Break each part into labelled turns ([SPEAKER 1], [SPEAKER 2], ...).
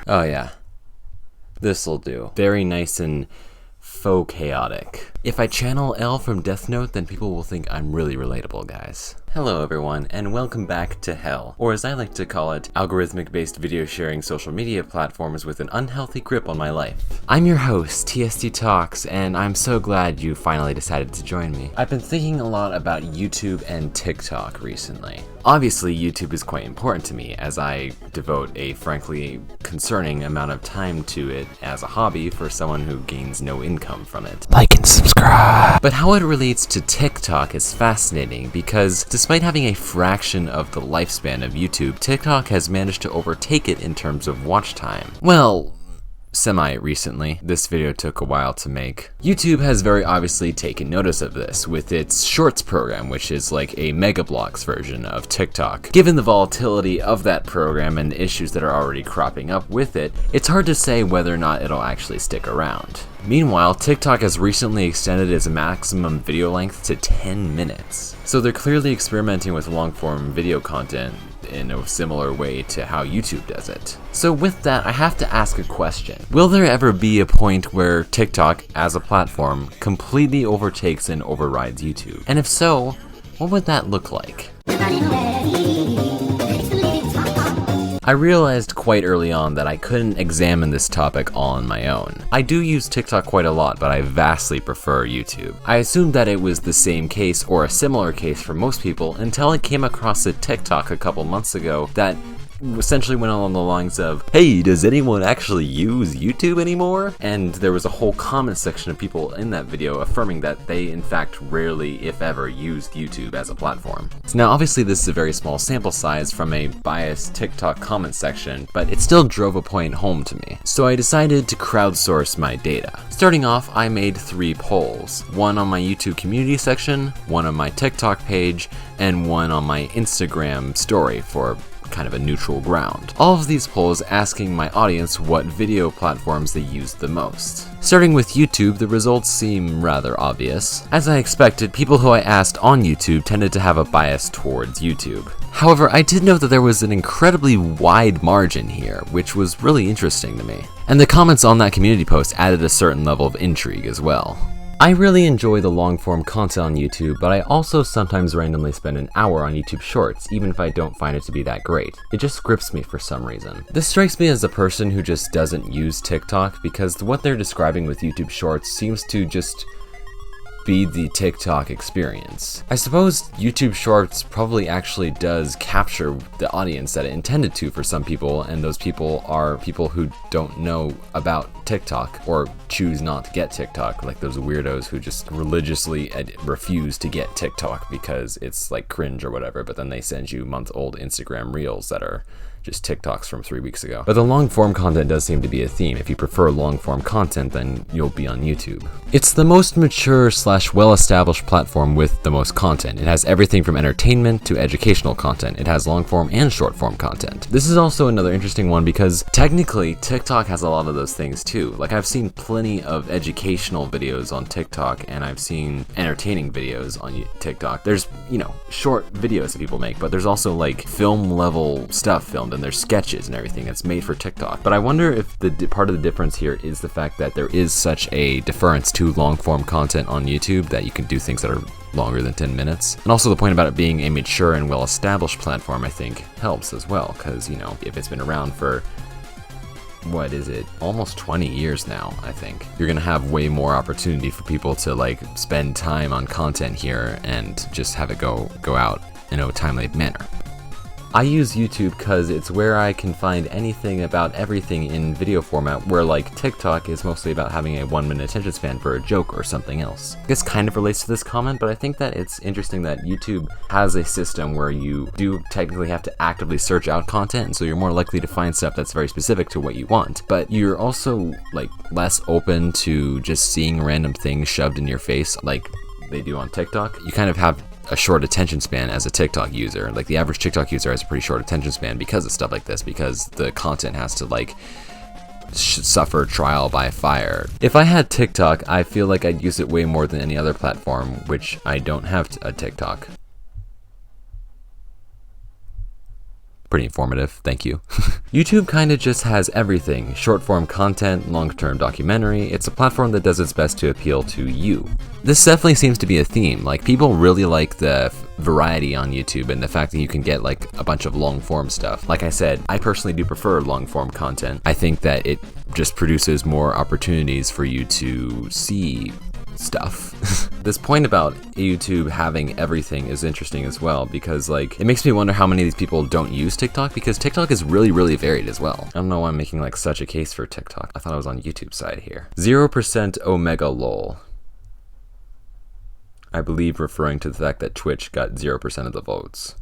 [SPEAKER 1] Oh yeah, this'll do. Very nice and faux chaotic. If I channel L from Death Note, then people will think I'm really relatable, guys. Hello everyone, and welcome back to Hell, or as I like to call it, algorithmic-based video sharing social media platforms with an unhealthy grip on my life. I'm your host, TSD Talks, and I'm so glad you finally decided to join me. I've been thinking a lot about YouTube and TikTok recently. Obviously, YouTube is quite important to me, as I devote a frankly concerning amount of time to it as a hobby for someone who gains no income from it. Like and subscribe! But how it relates to TikTok is fascinating, because despite having a fraction of the lifespan of YouTube, TikTok has managed to overtake it in terms of watch time. Well, semi-recently. This video took a while to make. YouTube has very obviously taken notice of this with its Shorts program, which is like a Mega Bloks version of TikTok. Given the volatility of that program and the issues that are already cropping up with it, it's hard to say whether or not it'll actually stick around. Meanwhile, TikTok has recently extended its maximum video length to 10 minutes. So they're clearly experimenting with long-form video content in a similar way to how YouTube does it. So with that, I have to ask a question. Will there ever be a point where TikTok, as a platform, completely overtakes and overrides YouTube? And if so, what would that look like? I realized quite early on that I couldn't examine this topic all on my own. I do use TikTok quite a lot, but I vastly prefer YouTube. I assumed that it was the same case or a similar case for most people until I came across a TikTok a couple months ago that essentially went along the lines of, hey, does anyone actually use YouTube anymore? And there was a whole comment section of people in that video affirming that they in fact rarely, if ever, used YouTube as a platform. So now obviously this is a very small sample size from a biased TikTok comment section, but it still drove a point home to me. So I decided to crowdsource my data. Starting off, I made 3 polls. One on my YouTube community section, one on my TikTok page, and one on my Instagram story for kind of a neutral ground. All of these polls asking my audience what video platforms they use the most. Starting with YouTube, the results seem rather obvious. As I expected, people who I asked on YouTube tended to have a bias towards YouTube. However, I did note that there was an incredibly wide margin here, which was really interesting to me. And the comments on that community post added a certain level of intrigue as well. I really enjoy the long-form content on YouTube, but I also sometimes randomly spend an hour on YouTube Shorts, even if I don't find it to be that great. It just grips me for some reason. This strikes me as a person who just doesn't use TikTok, because what they're describing with YouTube Shorts seems to just be the TikTok experience. I suppose YouTube Shorts probably actually does capture the audience that it intended to for some people, and those people are people who don't know about TikTok or choose not to get TikTok, like those weirdos who just religiously refuse to get TikTok because it's like cringe or whatever, but then they send you month-old Instagram reels that are just TikToks from 3 weeks ago. But the long-form content does seem to be a theme. If you prefer long-form content, then you'll be on YouTube. It's the most mature / well-established platform with the most content. It has everything from entertainment to educational content. It has long-form and short-form content. This is also another interesting one because technically TikTok has a lot of those things too. Like I've seen plenty of educational videos on TikTok, and I've seen entertaining videos on TikTok. There's, short videos that people make, but there's also like film-level stuff filmed, and there's sketches and everything that's made for TikTok. But I wonder if the part of the difference here is the fact that there is such a deference to long-form content on YouTube that you can do things that are longer than 10 minutes. And also the point about it being a mature and well-established platform, I think, helps as well, because, if it's been around for, what is it, almost 20 years now, I think, you're gonna have way more opportunity for people to spend time on content here and just have it go out in a timely manner. I use YouTube because it's where I can find anything about everything in video format, where TikTok is mostly about having a 1-minute attention span for a joke or something else. This kind of relates to this comment, but I think that it's interesting that YouTube has a system where you do technically have to actively search out content, and so you're more likely to find stuff that's very specific to what you want. But you're also less open to just seeing random things shoved in your face like they do on TikTok. You kind of have a short attention span as a TikTok user. The average TikTok user has a pretty short attention span because of stuff like this, because the content has to suffer trial by fire. If I had TikTok, I feel like I'd use it way more than any other platform, which I don't have a TikTok. Pretty informative, thank you. YouTube kinda just has everything. Short form content, long-term documentary. It's a platform that does its best to appeal to you. This definitely seems to be a theme. Like, people really like the variety on YouTube and the fact that you can get like a bunch of long form stuff. Like I said, I personally do prefer long form content. I think that it just produces more opportunities for you to see stuff. This point about YouTube having everything is interesting as well, because like it makes me wonder how many of these people don't use TikTok, because TikTok is really varied as well. I don't know why I'm making like such a case for TikTok. I thought I was on YouTube side here. 0% Omega lol. I believe referring to the fact that Twitch got 0% of the votes.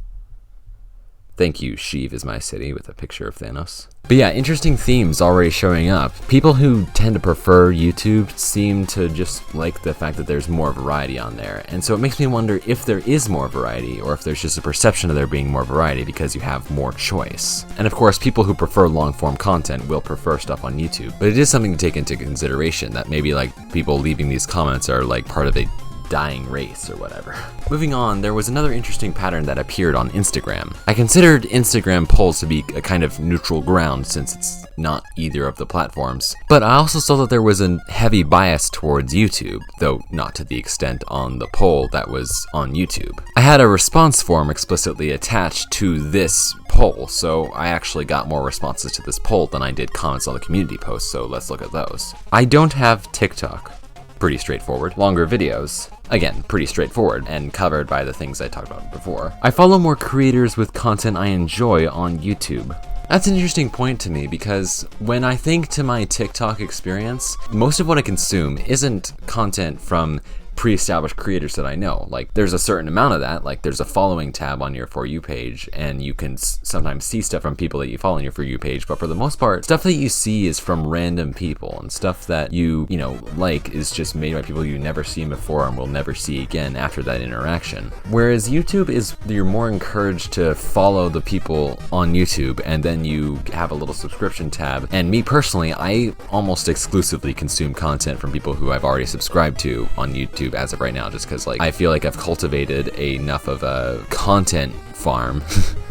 [SPEAKER 1] Thank you, Sheev is my city, with a picture of Thanos. But yeah, interesting themes already showing up. People who tend to prefer YouTube seem to just like the fact that there's more variety on there. And so it makes me wonder if there is more variety, or if there's just a perception of there being more variety because you have more choice. And of course, people who prefer long form content will prefer stuff on YouTube. But it is something to take into consideration that maybe like people leaving these comments are like part of a dying race or whatever. Moving on, there was another interesting pattern that appeared on Instagram. I considered Instagram polls to be a kind of neutral ground since it's not either of the platforms, but I also saw that there was a heavy bias towards YouTube, though not to the extent on the poll that was on YouTube. I had a response form explicitly attached to this poll, so I actually got more responses to this poll than I did comments on the community post, so let's look at those. I don't have TikTok. Pretty straightforward. Longer videos. Again, pretty straightforward and covered by the things I talked about before. I follow more creators with content I enjoy on YouTube. That's an interesting point to me, because when I think to my TikTok experience, most of what I consume isn't content from pre-established creators that I know. Like, there's a certain amount of that, like there's a following tab on your For You page, and you can sometimes see stuff from people that you follow on your For You page, but for the most part, stuff that you see is from random people, and stuff that you know, like, is just made by people you never seen before and will never see again after that interaction. Whereas YouTube is, you're more encouraged to follow the people on YouTube, and then you have a little subscription tab, and me personally, I almost exclusively consume content from people who I've already subscribed to on YouTube as of right now, just because like I feel like I've cultivated enough of a content farm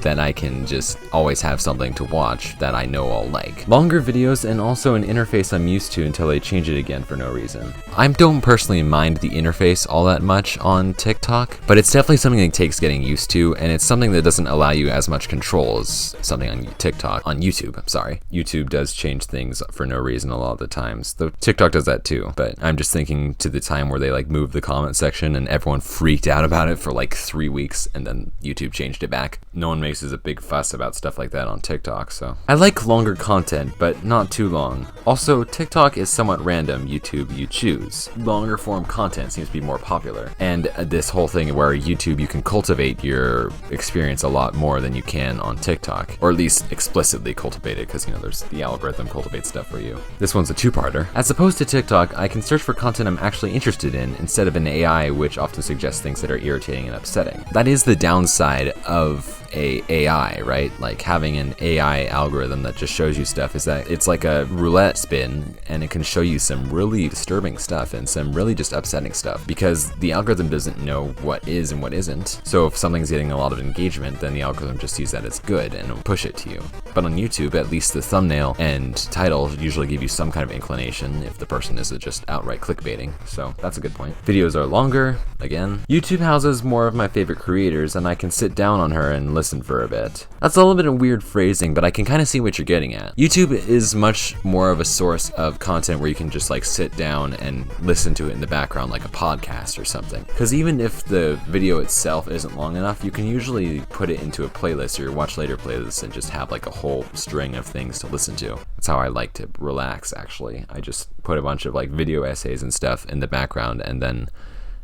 [SPEAKER 1] that I can just always have something to watch that I know I'll like. Longer videos, and also an interface I'm used to until they change it again for no reason. I don't personally mind the interface all that much on TikTok, but it's definitely something that takes getting used to, and it's something that doesn't allow you as much control as something on YouTube, I'm sorry. YouTube does change things for no reason a lot of the times, though TikTok does that too, but I'm just thinking to the time where they like moved the comment section and everyone freaked out about it for like 3 weeks, and then YouTube changed it back. No one makes a big fuss about stuff like that on TikTok, so. I like longer content, but not too long. Also, TikTok is somewhat random. YouTube, you choose. Longer form content seems to be more popular. And this whole thing where YouTube, you can cultivate your experience a lot more than you can on TikTok. Or at least explicitly cultivate it, because, you know, there's the algorithm cultivates stuff for you. This one's a two-parter. As opposed to TikTok, I can search for content I'm actually interested in, instead of an AI, which often suggests things that are irritating and upsetting. That is the downside of a AI, right? Like, having an AI algorithm that just shows you stuff is that it's like a roulette spin, and it can show you some really disturbing stuff and some really just upsetting stuff, because the algorithm doesn't know what is and what isn't. So if something's getting a lot of engagement, then the algorithm just sees that it's good and will push it to you. But on YouTube, at least the thumbnail and title usually give you some kind of inclination if the person isn't just outright clickbaiting. So that's a good point. Videos are longer, again. YouTube houses more of my favorite creators, and I can sit down on her and listen for a bit. That's a little bit of weird phrasing, but I can kind of see what you're getting at. YouTube is much more of a source of content where you can just like sit down and listen to it in the background like a podcast or something. Because even if the video itself isn't long enough, you can usually put it into a playlist or your watch later playlist and just have like a whole string of things to listen to. That's how I like to relax, actually. I just put a bunch of like video essays and stuff in the background and then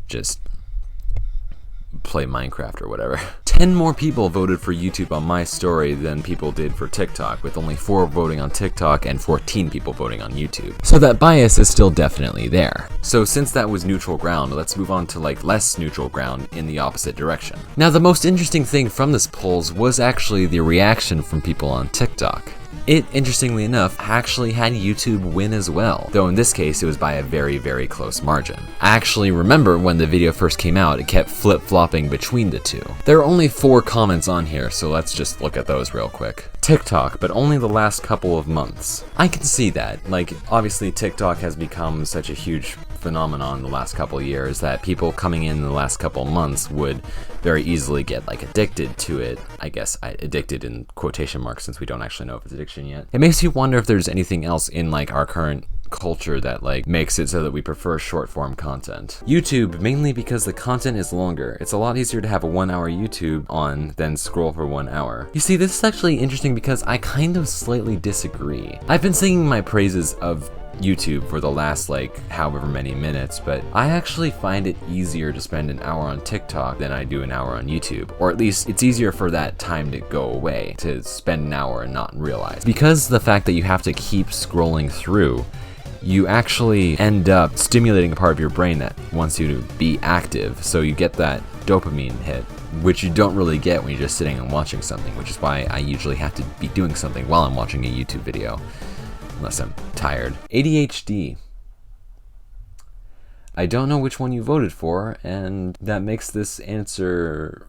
[SPEAKER 1] just play Minecraft or whatever. 10 more people voted for YouTube on my story than people did for TikTok, with only 4 voting on TikTok and 14 people voting on YouTube. So that bias is still definitely there. So since that was neutral ground, let's move on to like less neutral ground in the opposite direction. Now, the most interesting thing from this polls was actually the reaction from people on TikTok. It, interestingly enough, actually had YouTube win as well, though in this case it was by a very, very close margin. I actually remember when the video first came out, it kept flip-flopping between the two. There are only 4 comments on here, so let's just look at those real quick. TikTok, but only the last couple of months. I can see that. Like, obviously TikTok has become such a huge phenomenon the last couple of years that people coming in the last couple months would very easily get like addicted to it. I guess addicted in quotation marks since we don't actually know if it's addiction yet. It makes you wonder if there's anything else in like our current culture that like makes it so that we prefer short form content. YouTube, mainly because the content is longer. It's a lot easier to have a 1-hour YouTube on than scroll for 1 hour. You see, this is actually interesting because I kind of slightly disagree. I've been singing my praises of YouTube for the last like however many minutes, but I actually find it easier to spend an hour on TikTok than I do an hour on YouTube, or at least it's easier for that time to go away, to spend an hour and not realize. Because the fact that you have to keep scrolling through, you actually end up stimulating a part of your brain that wants you to be active, so you get that dopamine hit, which you don't really get when you're just sitting and watching something, which is why I usually have to be doing something while I'm watching a YouTube video. Unless I'm tired. ADHD. I don't know which one you voted for, and that makes this answer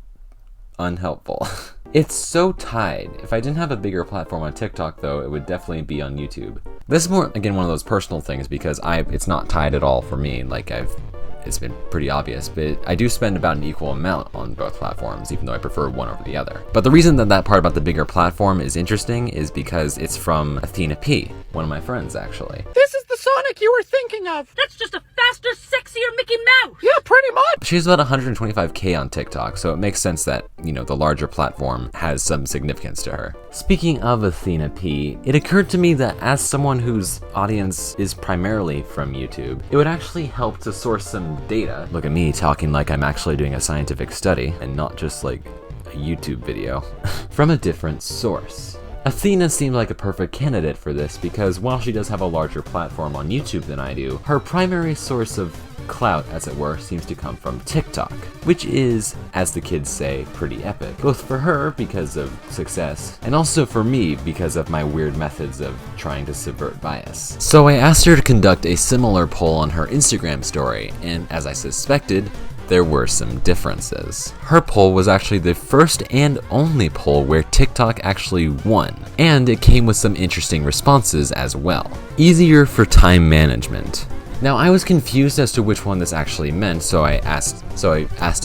[SPEAKER 1] unhelpful. It's so tied. If I didn't have a bigger platform on TikTok though, it would definitely be on YouTube. This is more, again, one of those personal things because it's not tied at all for me. Like it's been pretty obvious, but I do spend about an equal amount on both platforms, even though I prefer one over the other. But the reason that part about the bigger platform is interesting is because it's from Athena P, one of my friends, actually.
[SPEAKER 2] This is the Sonic you were thinking of.
[SPEAKER 3] That's just a faster, sexier Mickey Mouse.
[SPEAKER 2] Yeah, pretty much.
[SPEAKER 1] She's about 125K on TikTok, so it makes sense that, you know, the larger platform has some significance to her. Speaking of Athena P, it occurred to me that as someone whose audience is primarily from YouTube, it would actually help to source some data. Look at me talking like I'm actually doing a scientific study and not just like a YouTube video from a different source. Athena seemed like a perfect candidate for this because while she does have a larger platform on YouTube than I do, her primary source of clout, as it were, seems to come from TikTok, which is, as the kids say, pretty epic. Both for her because of success, and also for me because of my weird methods of trying to subvert bias. So I asked her to conduct a similar poll on her Instagram story, and as I suspected, there were some differences. Her poll was actually the first and only poll where TikTok actually won, and it came with some interesting responses as well. Easier for time management. Now, I was confused as to which one this actually meant, so I asked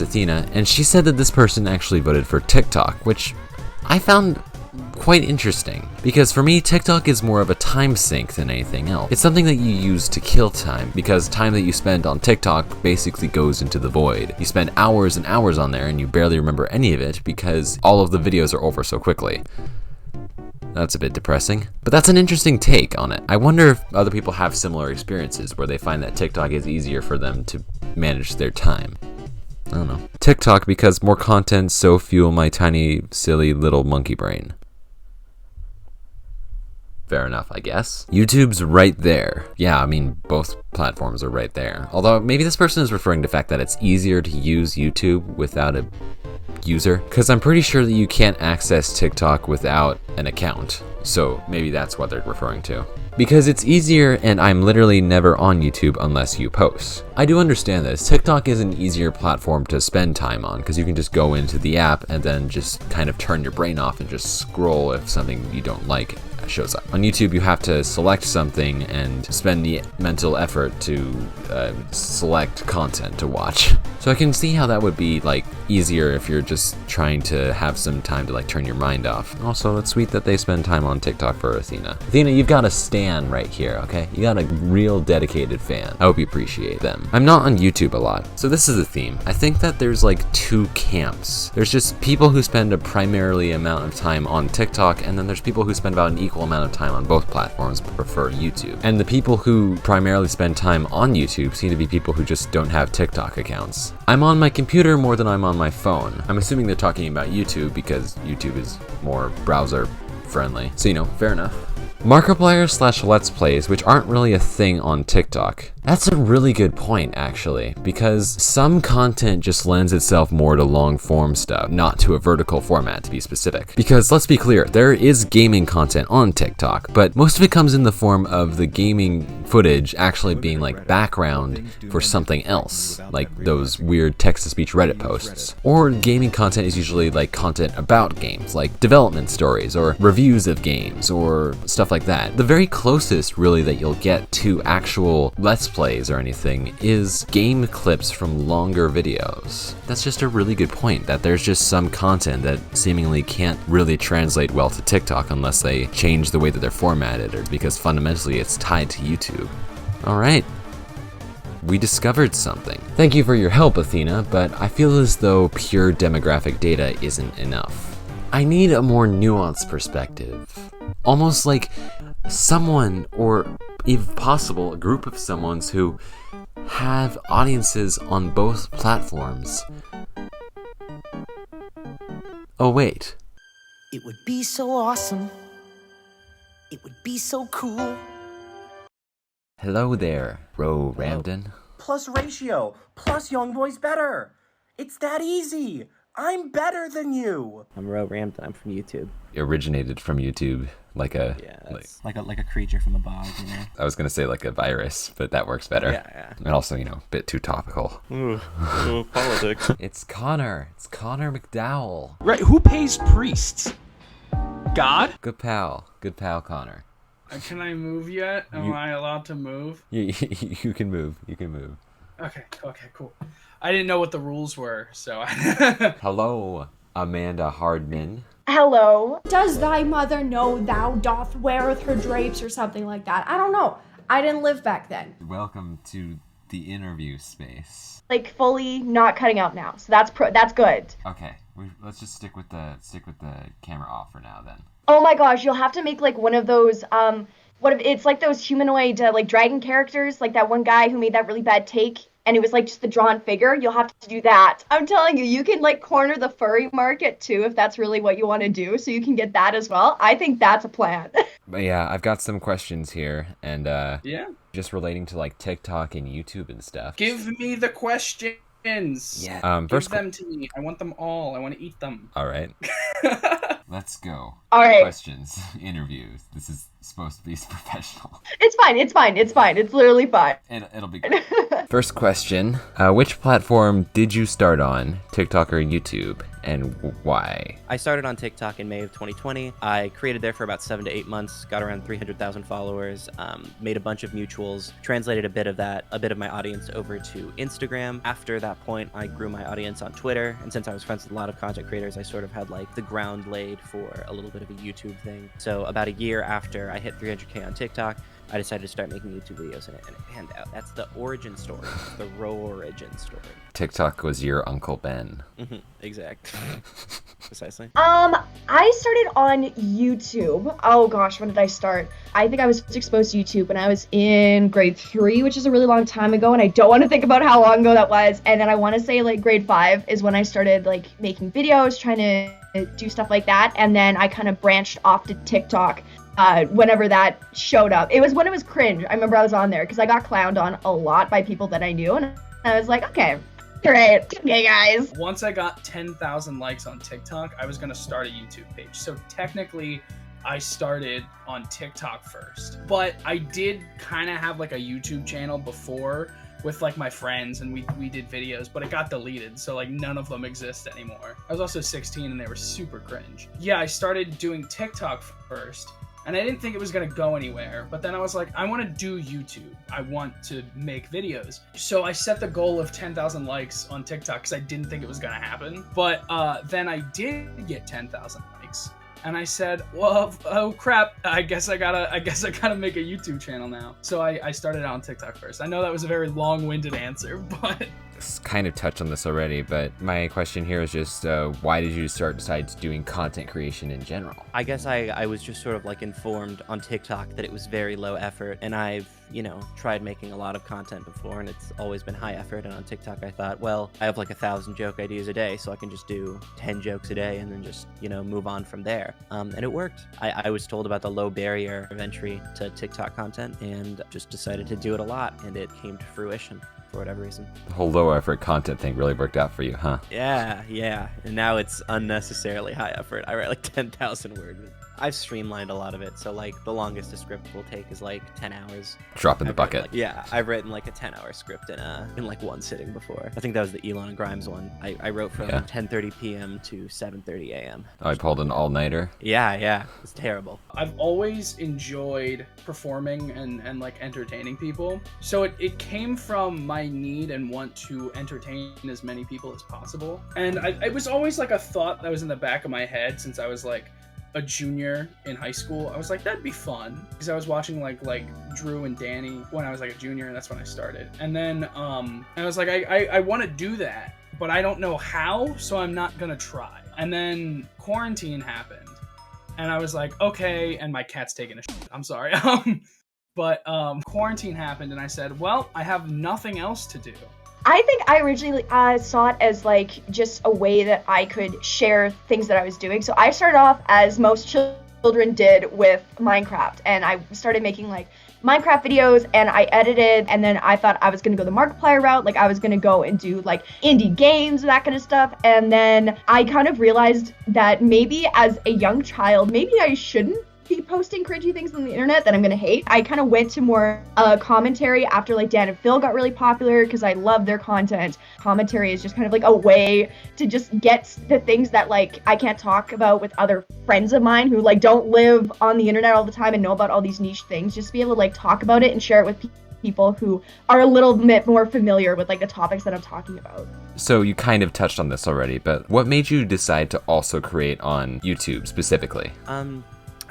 [SPEAKER 1] Athena, and she said that this person actually voted for TikTok, which I found quite interesting. Because for me, TikTok is more of a time sink than anything else. It's something that you use to kill time, because time that you spend on TikTok basically goes into the void. You spend hours and hours on there and you barely remember any of it because all of the videos are over so quickly. That's a bit depressing, but that's an interesting take on it. I wonder if other people have similar experiences where they find that TikTok is easier for them to manage their time. I don't know. TikTok because more content so fuel my tiny, silly little monkey brain. Fair enough, I guess. YouTube's right there. Yeah, I mean, both platforms are right there. Although maybe this person is referring to the fact that it's easier to use YouTube without a user, because I'm pretty sure that you can't access TikTok without an account, so maybe that's what they're referring to. Because it's easier and I'm literally never on YouTube unless you post. I do understand this. TikTok is an easier platform to spend time on because you can just go into the app and then just kind of turn your brain off and just scroll if something you don't like shows up. On YouTube, you have to select something and spend the mental effort to select content to watch. So I can see how that would be like easier if you're just trying to have some time to like turn your mind off. Also, it's sweet that they spend time on TikTok for Athena. Athena, you've got a stan right here, okay? You got a real dedicated fan. I hope you appreciate them. I'm not on YouTube a lot, so this is the theme. I think that there's like two camps. There's just people who spend a primarily amount of time on TikTok, and then there's people who spend about an equal amount of time on both platforms but prefer YouTube. And the people who primarily spend time on YouTube seem to be people who just don't have TikTok accounts. I'm on my computer more than I'm on my phone. I'm assuming they're talking about YouTube because YouTube is more browser friendly. So, fair enough. Markiplier / Let's Plays, which aren't really a thing on TikTok. That's a really good point, actually, because some content just lends itself more to long form stuff, not to a vertical format to be specific. Because let's be clear, there is gaming content on TikTok, but most of it comes in the form of the gaming footage actually being like background for something else, like those weird text-to-speech Reddit posts. Or gaming content is usually like content about games, like development stories or reviews of games or stuff like that. The very closest really that you'll get to actual Let's Plays or anything is game clips from longer videos. That's just a really good point, that there's just some content that seemingly can't really translate well to TikTok unless they change the way that they're formatted, or because fundamentally it's tied to YouTube. Alright. We discovered something. Thank you for your help, Athena, but I feel as though pure demographic data isn't enough. I need a more nuanced perspective. Almost like someone, or if possible, a group of someones who have audiences on both platforms. Oh wait.
[SPEAKER 4] It would be so awesome. It would be so cool.
[SPEAKER 1] Hello there, Ramdin.
[SPEAKER 5] Plus ratio, plus young boy's better. It's that easy. I'm better than you.
[SPEAKER 6] I'm Ramdin. I'm from YouTube.
[SPEAKER 1] Originated from YouTube, like a
[SPEAKER 6] Like a creature from the bog,
[SPEAKER 1] I was gonna say like a virus, but that works better.
[SPEAKER 6] Yeah.
[SPEAKER 1] And also, a bit too topical.
[SPEAKER 7] Politics.
[SPEAKER 1] It's Connor McDowell.
[SPEAKER 7] Right, who pays priests? God?
[SPEAKER 1] Good pal Connor.
[SPEAKER 8] Can I move yet? Am I allowed to move?
[SPEAKER 1] You can move.
[SPEAKER 8] Okay, cool. I didn't know what the rules were, so
[SPEAKER 1] Hello, Amanda Hardman.
[SPEAKER 9] Hello. Does thy mother know thou doth weareth her drapes or something like that? I don't know. I didn't live back then.
[SPEAKER 1] Welcome to the interview space.
[SPEAKER 9] Like fully not cutting out now, so that's good.
[SPEAKER 1] Okay, let's just stick with the camera off for now then.
[SPEAKER 9] Oh my gosh, you'll have to make like one of those it's like those humanoid like dragon characters, like that one guy who made that really bad take. And it was like just the drawn figure. You'll have to do that. I'm telling you, you can like corner the furry market too if that's really what you want to do. So you can get that as well. I think that's a plan.
[SPEAKER 1] But yeah, I've got some questions here, and
[SPEAKER 8] yeah,
[SPEAKER 1] just relating to like TikTok and YouTube and stuff.
[SPEAKER 8] Give me the questions.
[SPEAKER 1] Yeah.
[SPEAKER 8] Give them to me. I want them all. I want to eat them.
[SPEAKER 1] All right. Let's go.
[SPEAKER 9] All right.
[SPEAKER 1] Questions, interviews. This is supposed to be professional.
[SPEAKER 9] It's fine. It's literally fine.
[SPEAKER 1] It'll be good. First question. Which platform did you start on, TikTok or YouTube, and why?
[SPEAKER 6] I started on TikTok in May of 2020. I created there for about 7 to 8 months, got around 300,000 followers, made a bunch of mutuals, translated a bit of my audience over to Instagram. After that point, I grew my audience on Twitter, and since I was friends with a lot of content creators, I sort of had like the ground laid for a little bit of a YouTube thing. So about a year after I hit 300K on TikTok, I decided to start making YouTube videos, and it panned out. That's the origin story, the raw origin story.
[SPEAKER 1] TikTok was your Uncle Ben.
[SPEAKER 6] Exactly. Precisely.
[SPEAKER 9] I started on YouTube. Oh gosh, when did I start? I think I was exposed to YouTube when I was in grade 3, which is a really long time ago, and I don't want to think about how long ago that was. And then I want to say like grade 5 is when I started like making videos, trying to do stuff like that. And then I kind of branched off to TikTok whenever that showed up. It was when it was cringe. I remember I was on there because I got clowned on a lot by people that I knew, and I was like, okay, great, okay guys.
[SPEAKER 8] Once I got 10,000 likes on TikTok, I was going to start a YouTube page. So technically, I started on TikTok first. But I did kind of have like a YouTube channel before with like my friends, and we did videos, but it got deleted, so like none of them exist anymore. I was also 16 and they were super cringe. Yeah, I started doing TikTok first, and I didn't think it was gonna go anywhere, but then I was like, I want to do YouTube. I want to make videos. So I set the goal of 10,000 likes on TikTok because I didn't think it was gonna happen. But then I did get 10,000 likes, and I said, well, oh crap, I guess I gotta make a YouTube channel now. So I started out on TikTok first. I know that was a very long-winded answer, but
[SPEAKER 1] kind of touched on this already, but my question here is just why did you decide doing content creation in general?
[SPEAKER 6] I guess I was just sort of like informed on TikTok that it was very low effort, and I've, tried making a lot of content before, and it's always been high effort. And on TikTok, I thought, well, I have like 1,000 joke ideas a day, so I can just do 10 jokes a day and then just, move on from there. And it worked. I was told about the low barrier of entry to TikTok content and just decided to do it a lot, and it came to fruition for whatever reason.
[SPEAKER 1] The whole low effort content thing really worked out for you, huh?
[SPEAKER 6] Yeah. And now it's unnecessarily high effort. I write like 10,000 words. I've streamlined a lot of it, so like the longest a script will take is like 10 hours.
[SPEAKER 1] Drop in the bucket.
[SPEAKER 6] I've written like a 10-hour script in like one sitting before. I think that was the Elon and Grimes one. I wrote from 10:30 p.m. to 7:30 a.m.
[SPEAKER 1] Oh, I pulled an all-nighter?
[SPEAKER 6] Yeah. It's terrible.
[SPEAKER 8] I've always enjoyed performing and like entertaining people. So it came from my need and want to entertain as many people as possible. And it was always like a thought that was in the back of my head since I was like a junior in high school. I was like, that'd be fun, because I was watching like Drew and Danny when I was like a junior, and that's when I started. And then I was like, I want to do that, but I don't know how, so I'm not gonna try. And then quarantine happened, and I was like, okay, and my cat's taking a shit. I'm sorry. But quarantine happened, and I said, well, I have nothing else to do.
[SPEAKER 9] I think I originally saw it as like just a way that I could share things that I was doing. So I started off as most children did with Minecraft, and I started making like Minecraft videos, and I edited, and then I thought I was gonna go the Markiplier route, like I was gonna go and do like indie games, that kind of stuff. And then I kind of realized that maybe as a young child, maybe I shouldn't be posting cringy things on the internet that I'm gonna hate. I kind of went to more commentary after like Dan and Phil got really popular, because I love their content. Commentary is just kind of like a way to just get the things that like I can't talk about with other friends of mine who like don't live on the internet all the time and know about all these niche things. Just be able to like talk about it and share it with people who are a little bit more familiar with like the topics that I'm talking about.
[SPEAKER 1] So you kind of touched on this already, but what made you decide to also create on YouTube specifically?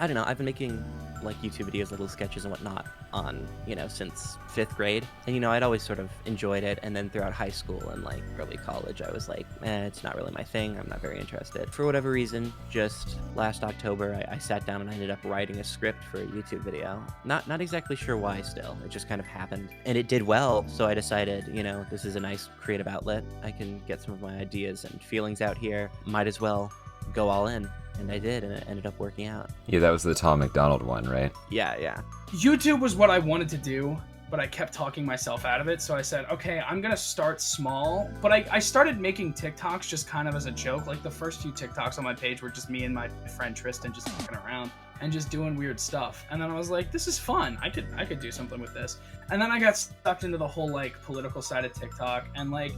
[SPEAKER 6] I don't know. I've been making like YouTube videos, little sketches and whatnot on, since 5th grade. And, I'd always sort of enjoyed it. And then throughout high school and like early college, I was like, it's not really my thing. I'm not very interested. For whatever reason, just last October, I sat down and I ended up writing a script for a YouTube video. Not exactly sure why still. It just kind of happened. And it did well. So I decided, this is a nice creative outlet. I can get some of my ideas and feelings out here. Might as well go all in. And I did, and it ended up working out.
[SPEAKER 1] Yeah, that was the Tom McDonald one, right?
[SPEAKER 6] Yeah.
[SPEAKER 8] YouTube was what I wanted to do, but I kept talking myself out of it. So I said, okay, I'm going to start small. But I started making TikToks just kind of as a joke. Like the first few TikToks on my page were just me and my friend Tristan just fucking around and just doing weird stuff. And then I was like, this is fun. I could do something with this. And then I got sucked into the whole like political side of TikTok, and like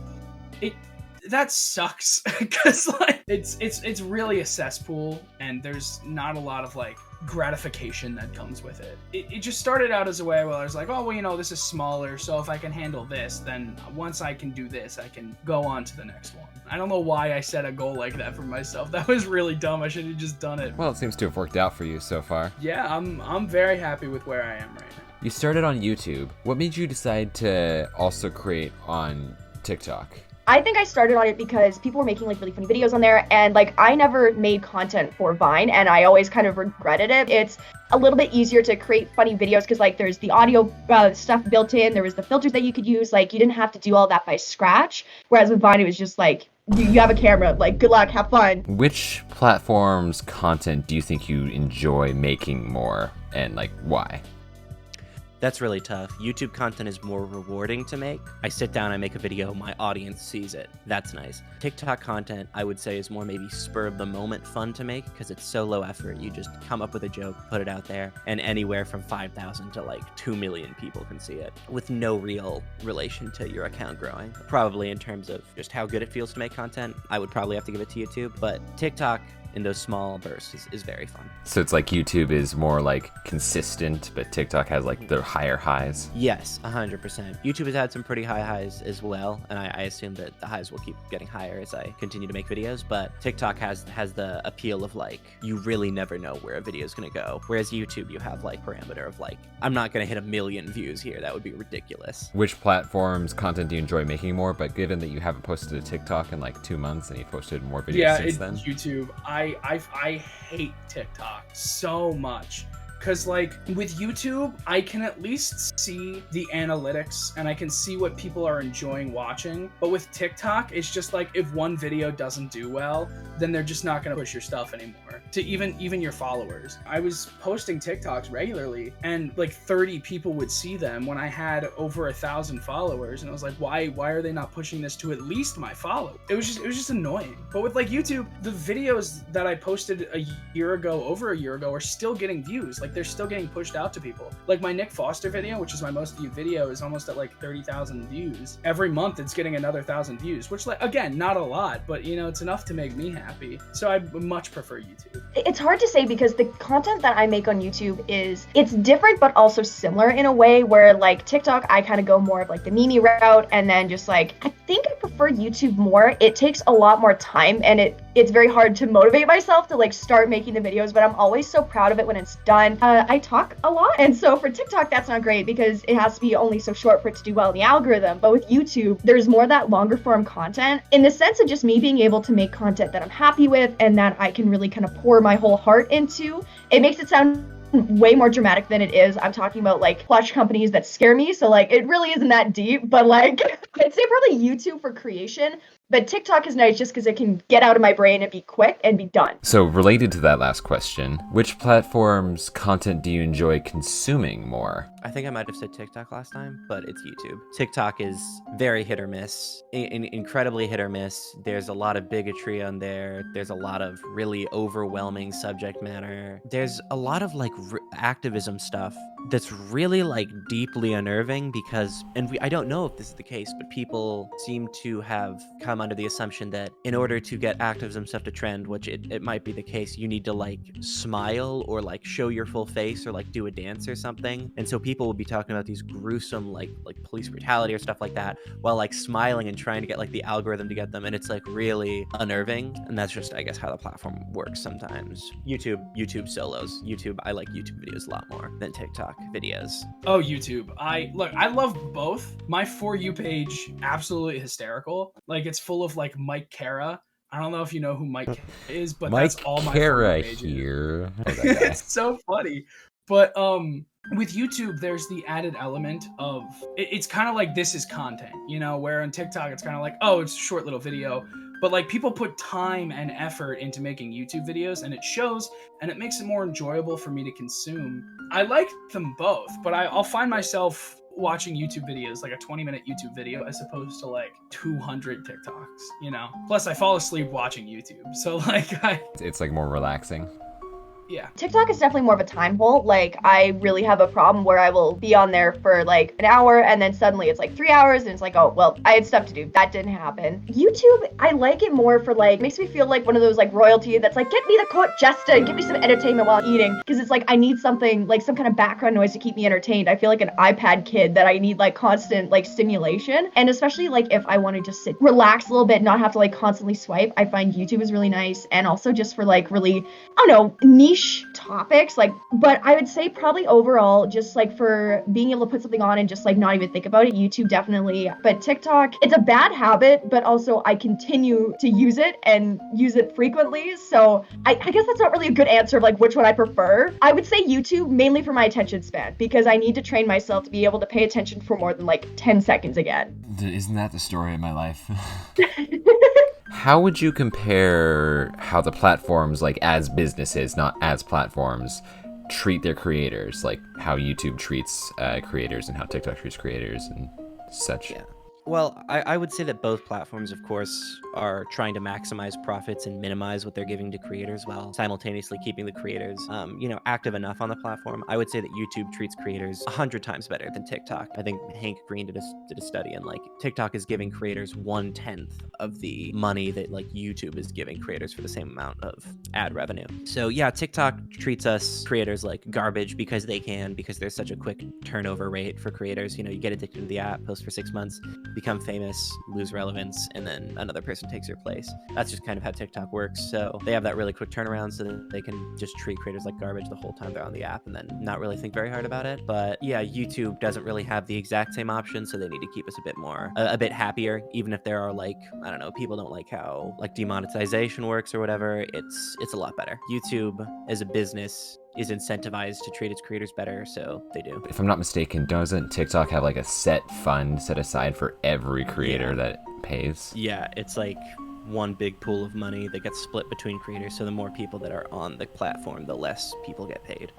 [SPEAKER 8] that sucks, because like it's really a cesspool, and there's not a lot of like gratification that comes with it. It just started out as a way where I was like, oh well, this is smaller, so if I can handle this, then once I can do this, I can go on to the next one. I don't know why I set a goal like that for myself. That was really dumb. I should have just done it.
[SPEAKER 1] Well, it seems to have worked out for you so far.
[SPEAKER 8] Yeah, I'm very happy with where I am right now.
[SPEAKER 1] You started on YouTube. What made you decide to also create on TikTok?
[SPEAKER 9] I think I started on it because people were making like really funny videos on there, and like I never made content for Vine, and I always kind of regretted it. It's a little bit easier to create funny videos because like there's the audio stuff built in, there was the filters that you could use, like you didn't have to do all that by scratch, whereas with Vine it was just like you have a camera, like good luck, have fun.
[SPEAKER 1] Which platforms' content do you think you enjoy making more, and like why?
[SPEAKER 6] That's really tough. YouTube content is more rewarding to make. I sit down, I make a video, my audience sees it. That's nice. TikTok content, I would say, is more maybe spur of the moment fun to make, because it's so low effort. You just come up with a joke, put it out there, and anywhere from 5,000 to like 2 million people can see it, with no real relation to your account growing. Probably in terms of just how good it feels to make content, I would probably have to give it to YouTube. But TikTok, in those small bursts is very fun.
[SPEAKER 1] So it's like YouTube is more like consistent, but TikTok has like the higher highs.
[SPEAKER 6] Yes, 100%. YouTube has had some pretty high highs as well, and I assume that the highs will keep getting higher as I continue to make videos, but TikTok has the appeal of like, you really never know where a video is going to go, whereas YouTube, you have like parameter of like, I'm not going to hit 1 million views here. That would be ridiculous.
[SPEAKER 1] Which platforms content do you enjoy making more? But given that you haven't posted a TikTok in like 2 months and you've posted more videos since then.
[SPEAKER 8] YouTube. I hate TikTok so much. Because, like, with YouTube, I can at least see the analytics and I can see what people are enjoying watching. But with TikTok, it's just like, if one video doesn't do well, then they're just not going to push your stuff anymore to even your followers. I was posting TikToks regularly and like 30 people would see them when I had over 1,000 followers. And I was like, why are they not pushing this to at least my followers? It was just annoying. But with like YouTube, the videos that I posted over a year ago, are still getting views. Like, they're still getting pushed out to people. Like my Nick Foster video, which is my most viewed video, is almost at like 30,000 views. Every month it's getting another 1,000 views, which, like, again, not a lot, but you know, it's enough to make me happy. So I much prefer YouTube.
[SPEAKER 9] It's hard to say because the content that I make on YouTube it's different but also similar in a way, where like TikTok, I kind of go more of like the meme route, and then just like, I think I prefer YouTube more. It takes a lot more time and it's very hard to motivate myself to like start making the videos, but I'm always so proud of it when it's done. I talk a lot, and so for TikTok that's not great because it has to be only so short for it to do well in the algorithm. But with YouTube, there's more that longer form content in the sense of just me being able to make content that I'm happy with and that I can really kind of pour my whole heart into. It makes it sound way more dramatic than it is. I'm talking about like plush companies that scare me, so like it really isn't that deep, but like I'd say probably YouTube for creation. But TikTok is nice just because it can get out of my brain and be quick and be done.
[SPEAKER 1] So related to that last question, which platforms content do you enjoy consuming more?
[SPEAKER 6] I think I might have said TikTok last time, but it's YouTube. TikTok is very hit or miss, incredibly hit or miss. There's a lot of bigotry on there. There's a lot of really overwhelming subject matter. There's a lot of like activism stuff that's really like deeply unnerving because, and I don't know if this is the case, but people seem to have come under the assumption that in order to get activism stuff to trend, which it might be the case, you need to like smile or like show your full face or like do a dance or something. And so people will be talking about these gruesome like police brutality or stuff like that while like smiling and trying to get like the algorithm to get them, and it's like really unnerving. And that's just, I guess, how the platform works sometimes. YouTube solos. I like YouTube videos a lot more than TikTok videos.
[SPEAKER 8] Oh, YouTube. I love both. My For You page, absolutely hysterical. Like, it's full of like Mike Cara. I don't know if you know who Mike is, but
[SPEAKER 1] Mike
[SPEAKER 8] that's all my
[SPEAKER 1] Cara
[SPEAKER 8] pages.
[SPEAKER 1] here.
[SPEAKER 8] It's so funny. But with YouTube, there's the added element of it's kind of like this is content, you know, where on TikTok it's kind of like, oh, it's a short little video. But like, people put time and effort into making YouTube videos, and it shows, and it makes it more enjoyable for me to consume. I like them both, but I'll find myself watching YouTube videos, like a 20-minute YouTube video, as opposed to like 200 TikToks, you know? Plus, I fall asleep watching YouTube, so like
[SPEAKER 1] It's like more relaxing.
[SPEAKER 8] Yeah.
[SPEAKER 9] TikTok is definitely more of a time hole. Like, I really have a problem where I will be on there for like an hour and then suddenly it's like 3 hours and it's like, oh, well, I had stuff to do. That didn't happen. YouTube, I like it more for like, makes me feel like one of those like royalty that's like, get me the court jester and give me some entertainment while eating. Because it's like, I need something, like some kind of background noise to keep me entertained. I feel like an iPad kid that I need like constant like stimulation. And especially like if I want to just sit, relax a little bit, not have to like constantly swipe, I find YouTube is really nice. And also just for like really, I don't know, niche topics, like, but I would say probably overall, just like for being able to put something on and just like not even think about it, YouTube definitely. But TikTok, it's a bad habit, but also I continue to use it and use it frequently. So I guess that's not really a good answer of like which one I prefer. I would say YouTube mainly for my attention span, because I need to train myself to be able to pay attention for more than like 10 seconds again.
[SPEAKER 1] Isn't that the story of my life? How would you compare how the platforms, like as businesses, not as platforms, treat their creators? Like how YouTube treats creators and how TikTok treats creators and such?
[SPEAKER 6] Yeah. Well, I would say that both platforms, of course, are trying to maximize profits and minimize what they're giving to creators while simultaneously keeping the creators, active enough on the platform. I would say that YouTube treats creators 100 times better than TikTok. I think Hank Green did a study, and like TikTok is giving creators 1/10 of the money that like YouTube is giving creators for the same amount of ad revenue. So yeah, TikTok treats us creators like garbage because there's such a quick turnover rate for creators. You get addicted to the app, post for 6 months, become famous, lose relevance, and then another person takes your place. That's just kind of how TikTok works. So they have that really quick turnaround so that they can just treat creators like garbage the whole time they're on the app and then not really think very hard about it. But yeah, YouTube doesn't really have the exact same option, so they need to keep us a bit happier, even if there are like, I don't know, people don't like how like demonetization works or whatever. It's a lot better. YouTube as a business is incentivized to treat its creators better, so they do.
[SPEAKER 1] If I'm not mistaken, doesn't TikTok have like a set fund set aside for every creator that pays?
[SPEAKER 6] Yeah, it's like one big pool of money that gets split between creators, so the more people that are on the platform, the less people get paid.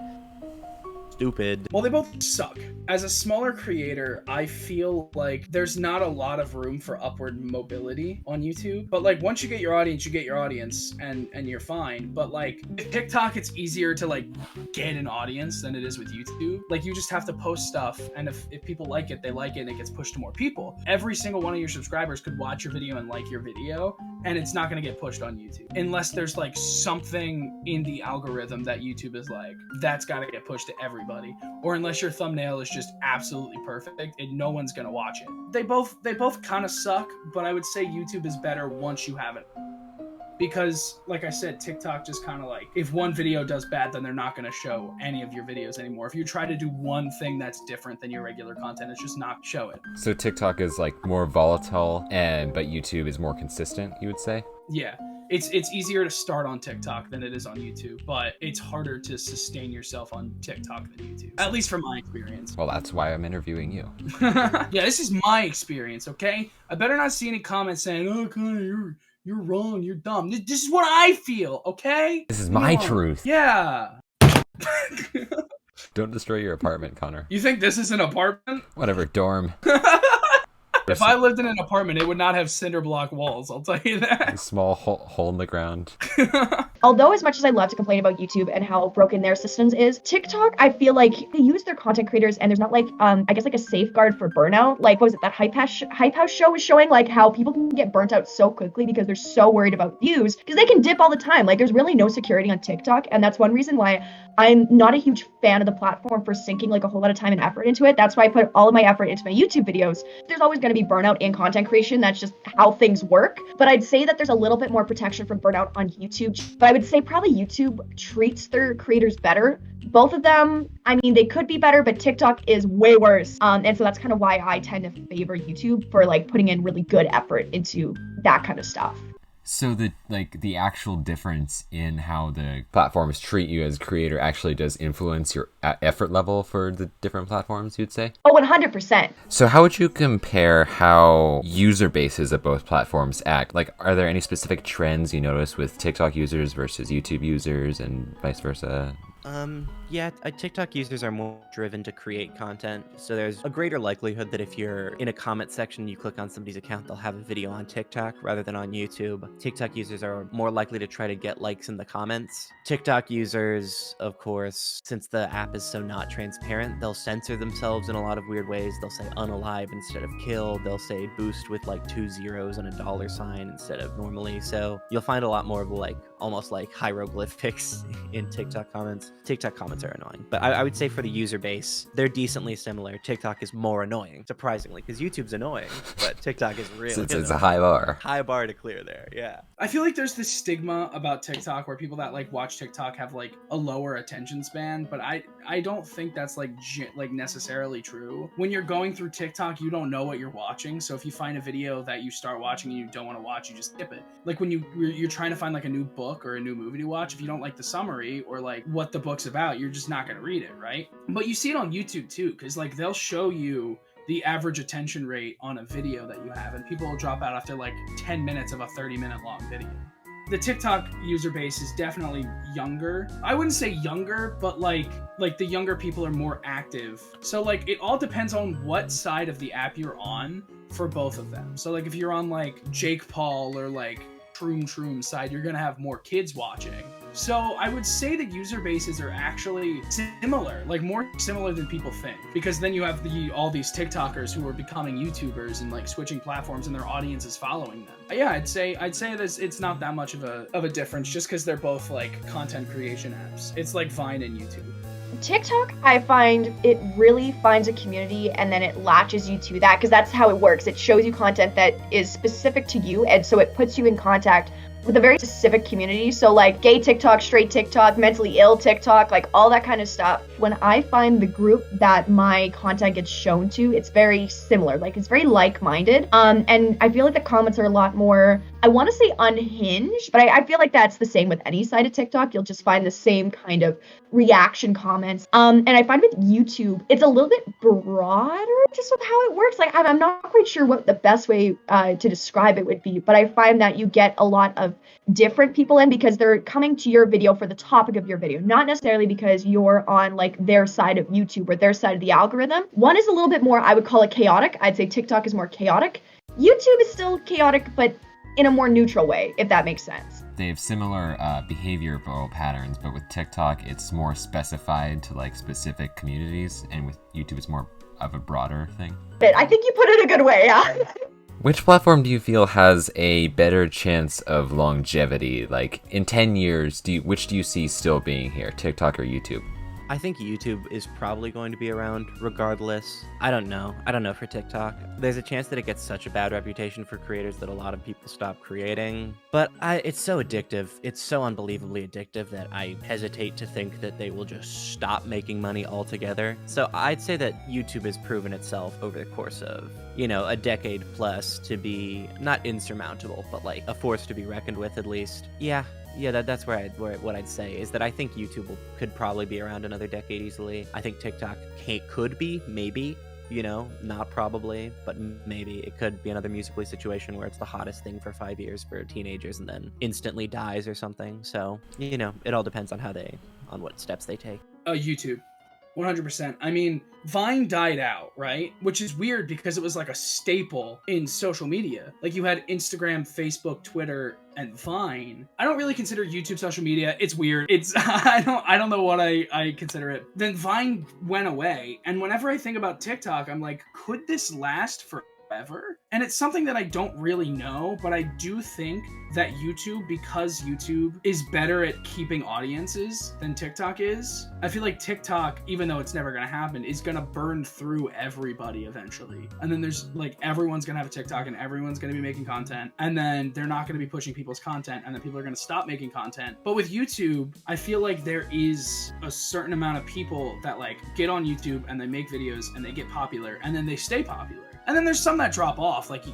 [SPEAKER 6] Stupid.
[SPEAKER 8] Well, they both suck. As a smaller creator, I feel like there's not a lot of room for upward mobility on YouTube. But like once you get your audience, you get your audience and you're fine. But like with TikTok, it's easier to like get an audience than it is with YouTube. Like you just have to post stuff, and if people like it, they like it and it gets pushed to more people. Every single one of your subscribers could watch your video and like your video, and it's not going to get pushed on YouTube unless there's like something in the algorithm that YouTube is like, that's got to get pushed to everybody. Or unless your thumbnail is just absolutely perfect and no one's gonna watch it. They both kind of suck, but I would say YouTube is better once you have it. Because like I said, TikTok just kind of like, if one video does bad, then they're not going to show any of your videos anymore. If you try to do one thing that's different than your regular content, it's just not show it.
[SPEAKER 1] So TikTok is like more volatile but YouTube is more consistent, you would say?
[SPEAKER 8] Yeah. It's easier to start on TikTok than it is on YouTube, but it's harder to sustain yourself on TikTok than YouTube. At least from my experience.
[SPEAKER 1] Well, that's why I'm interviewing you.
[SPEAKER 8] Yeah, this is my experience, okay? I better not see any comments saying, "Oh, Connor, you're wrong, you're dumb." This is what I feel, okay?
[SPEAKER 1] This is my truth.
[SPEAKER 8] Yeah.
[SPEAKER 1] Don't destroy your apartment, Connor.
[SPEAKER 8] You think this is an apartment?
[SPEAKER 1] Whatever, dorm.
[SPEAKER 8] If I lived in an apartment, it would not have cinder block walls, I'll tell you that.
[SPEAKER 1] A small hole in the ground.
[SPEAKER 9] Although as much as I love to complain about YouTube and how broken their systems is, TikTok, I feel like they use their content creators and there's not like, I guess like a safeguard for burnout. Like, what was it, that Hype House show was showing like how people can get burnt out so quickly because they're so worried about views because they can dip all the time. Like, there's really no security on TikTok, and that's one reason why I'm not a huge fan of the platform for sinking like a whole lot of time and effort into it. That's why I put all of my effort into my YouTube videos. There's always going to be burnout in content creation. That's just how things work. But I'd say that there's a little bit more protection from burnout on YouTube. But I would say probably YouTube treats their creators better. Both of them, I mean, they could be better, but TikTok is way worse. And so that's kind of why I tend to favor YouTube for like putting in really good effort into that kind of stuff.
[SPEAKER 1] So the actual difference in how the platforms treat you as a creator actually does influence your effort level for the different platforms, you'd say?
[SPEAKER 9] Oh, 100%.
[SPEAKER 1] So how would you compare how user bases of both platforms act? Like, are there any specific trends you notice with TikTok users versus YouTube users and vice versa?
[SPEAKER 6] Yeah, TikTok users are more driven to create content, so there's a greater likelihood that if you're in a comment section, you click on somebody's account, they'll have a video on TikTok rather than on YouTube. TikTok users are more likely to try to get likes in the comments. TikTok users, of course, since the app is so not transparent, they'll censor themselves in a lot of weird ways. They'll say unalive instead of kill. They'll say boost with like 2 zeros and a $sign instead of normally. So you'll find a lot more of like almost like hieroglyphics in TikTok comments. TikTok comments are annoying, but I would say for the user base, they're decently similar. TikTok is more annoying, surprisingly, because YouTube's annoying, but TikTok is really
[SPEAKER 1] It's a high bar.
[SPEAKER 6] High bar to clear there, yeah.
[SPEAKER 8] I feel like there's this stigma about TikTok where people that like watch TikTok have like a lower attention span, but I don't think that's like necessarily true. When you're going through TikTok, you don't know what you're watching, so if you find a video that you start watching and you don't want to watch, you just skip it. Like when you're trying to find like a new book or a new movie to watch, if you don't like the summary or like what the book's about, you're just not going to read it, right? But you see it on YouTube too, because like they'll show you the average attention rate on a video that you have, and people will drop out after like 10 minutes of a 30-minute long video. The TikTok user base is definitely younger. I wouldn't say younger, but like the younger people are more active. So like it all depends on what side of the app you're on for both of them. So like if you're on like Jake Paul or like Shroom side, you're gonna have more kids watching. So I would say the user bases are actually similar, like more similar than people think, because then you have all these TikTokers who are becoming YouTubers and like switching platforms, and their audience is following them. Yeah, I'd say it's not that much of a difference, just because they're both like content creation apps. It's like Vine and YouTube.
[SPEAKER 9] TikTok, I find it really finds a community and then it latches you to that, because that's how it works. It shows you content that is specific to you, and so it puts you in contact with a very specific community. So like gay TikTok, straight TikTok, mentally ill TikTok, like all that kind of stuff. When I find the group that my content gets shown to, it's very similar, like it's very like-minded. And I feel like the comments are a lot more, I want to say unhinged, but I feel like that's the same with any side of TikTok. You'll just find the same kind of reaction comments. And I find with YouTube, it's a little bit broader just with how it works. Like I'm not quite sure what the best way to describe it would be, but I find that you get a lot of different people in because they're coming to your video for the topic of your video, not necessarily because you're on like their side of YouTube or their side of the algorithm. One is a little bit more, I would call it chaotic. I'd say TikTok is more chaotic. YouTube is still chaotic, but in a more neutral way, if that makes sense.
[SPEAKER 1] They have similar behavioral patterns, but with TikTok, it's more specified to like specific communities, and with YouTube, it's more of a broader thing.
[SPEAKER 9] But I think you put it a good way, yeah.
[SPEAKER 1] Which platform do you feel has a better chance of longevity? Like in 10 years, which do you see still being here, TikTok or YouTube?
[SPEAKER 6] I think YouTube is probably going to be around regardless. I don't know for TikTok. There's a chance that it gets such a bad reputation for creators that a lot of people stop creating. But it's so addictive. It's so unbelievably addictive that I hesitate to think that they will just stop making money altogether. So I'd say that YouTube has proven itself over the course of, a decade plus to be not insurmountable, but like a force to be reckoned with at least. Yeah, that's what I'd say is that I think YouTube could probably be around another decade easily. I think TikTok could be, maybe, not probably, but maybe it could be another Musical.ly situation where it's the hottest thing for 5 years for teenagers and then instantly dies or something. So, it all depends on on what steps they take.
[SPEAKER 8] YouTube. 100%. I mean, Vine died out, right? Which is weird because it was like a staple in social media. Like you had Instagram, Facebook, Twitter, and Vine. I don't really consider YouTube social media. It's weird. I don't know what I consider it. Then Vine went away. And whenever I think about TikTok, I'm like, could this last forever? And it's something that I don't really know, but I do think that YouTube, because YouTube is better at keeping audiences than TikTok is, I feel like TikTok, even though it's never going to happen, is going to burn through everybody eventually. And then there's like, everyone's going to have a TikTok and everyone's going to be making content. And then they're not going to be pushing people's content, and then people are going to stop making content. But with YouTube, I feel like there is a certain amount of people that like get on YouTube and they make videos and they get popular and then they stay popular. And then there's some that drop off, like